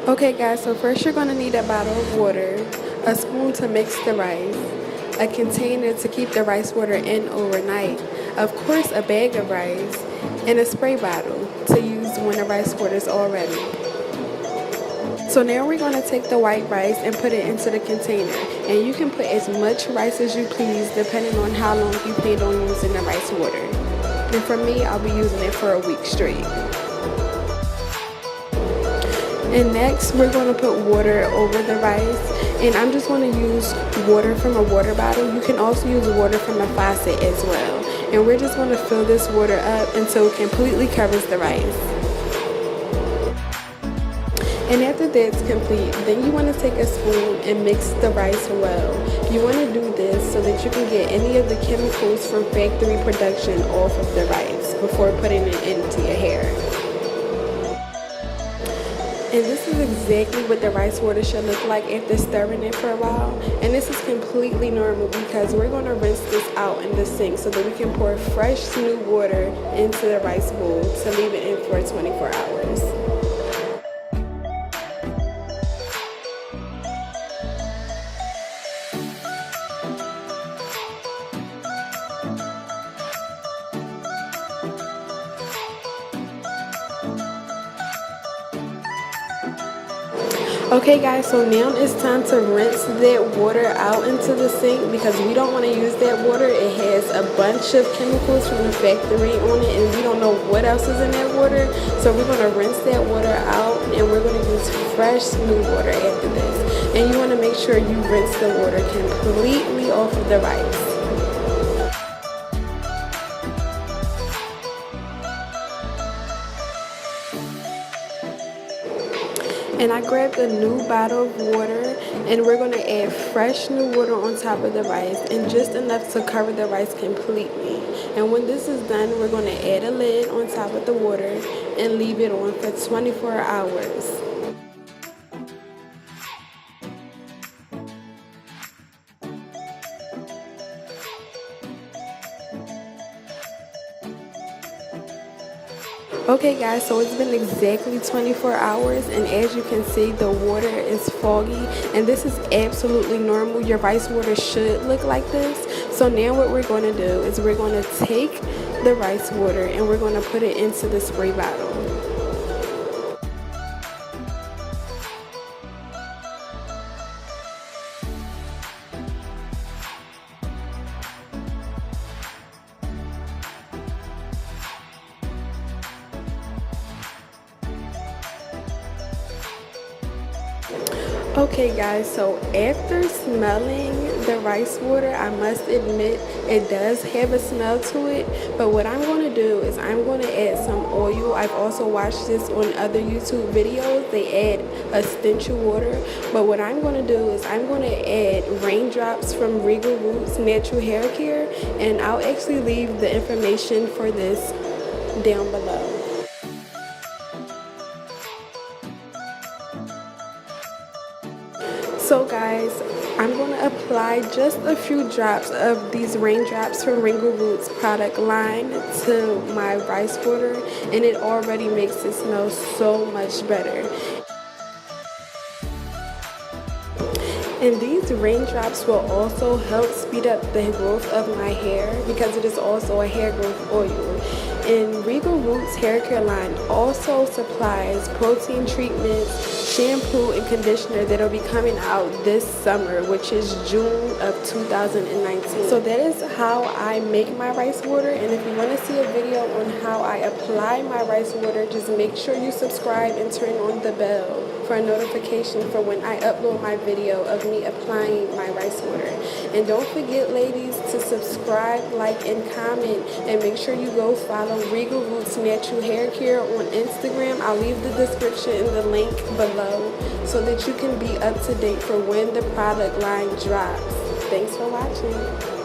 Okay guys, so first you're going to need a bottle of water, a spoon to mix the rice, a container to keep the rice water in overnight, of course a bag of rice, and a spray bottle to use when the rice water is all ready. So now we're going to take the white rice and put it into the container, and you can put as much rice as you please depending on how long you plan on using the rice water. And for me, I'll be using it for a week straight. And next we're going to put water over the rice, and I'm just going to use water from a water bottle. You can also use water from a faucet as well, and we're just going to fill this water up until it completely covers the rice. And after that's complete, then you want to take a spoon and mix the rice well. You want to do this so that you can get any of the chemicals from factory production off of the rice before putting it into your hair. And this is exactly what the rice water should look like after stirring it for a while. And this is completely normal because we're going to rinse this out in the sink so that we can pour fresh new water into the rice bowl to leave it in for 24 hours. Okay guys, so now it's time to rinse that water out into the sink because we don't want to use that water. It has a bunch of chemicals from the factory on it and we don't know what else is in that water. So we're going to rinse that water out and we're going to use fresh new water after this. And you want to make sure you rinse the water completely off of the rice. And I grabbed a new bottle of water and we're going to add fresh new water on top of the rice and just enough to cover the rice completely. And when this is done, we're going to add a lid on top of the water and leave it on for 24 hours. Okay guys, so it's been exactly 24 hours and as you can see the water is foggy and this is absolutely normal. Your rice water should look like this. So now what we're going to do is we're going to take the rice water and we're going to put it into the spray bottle. Okay guys, so after smelling the rice water, I must admit it does have a smell to it, but what I'm going to do is I'm going to add some oil. I've also watched this on other YouTube videos. They add a stench of water, but what I'm going to do is I'm going to add raindrops from Regal Roots Natural Hair Care, and I'll actually leave the information for this down below. So guys, I'm going to apply just a few drops of these raindrops from Regal Roots product line to my rice water, and it already makes it smell so much better. And these raindrops will also help speed up the growth of my hair because it is also a hair growth oil. And Regal Roots Hair Care line also supplies protein treatments, shampoo, and conditioner that will be coming out this summer, which is June of 2019. So that is how I make my rice water, and if you want to see a video on how I apply my rice water, just make sure you subscribe and turn on the bell for a notification for when I upload my video of me applying my rice water. And don't forget, ladies, to subscribe, like, and comment, and make sure you go follow Regal Roots Natural Hair Care on Instagram. I'll leave the description and the link below so that you can be up to date for when the product line drops. Thanks for watching.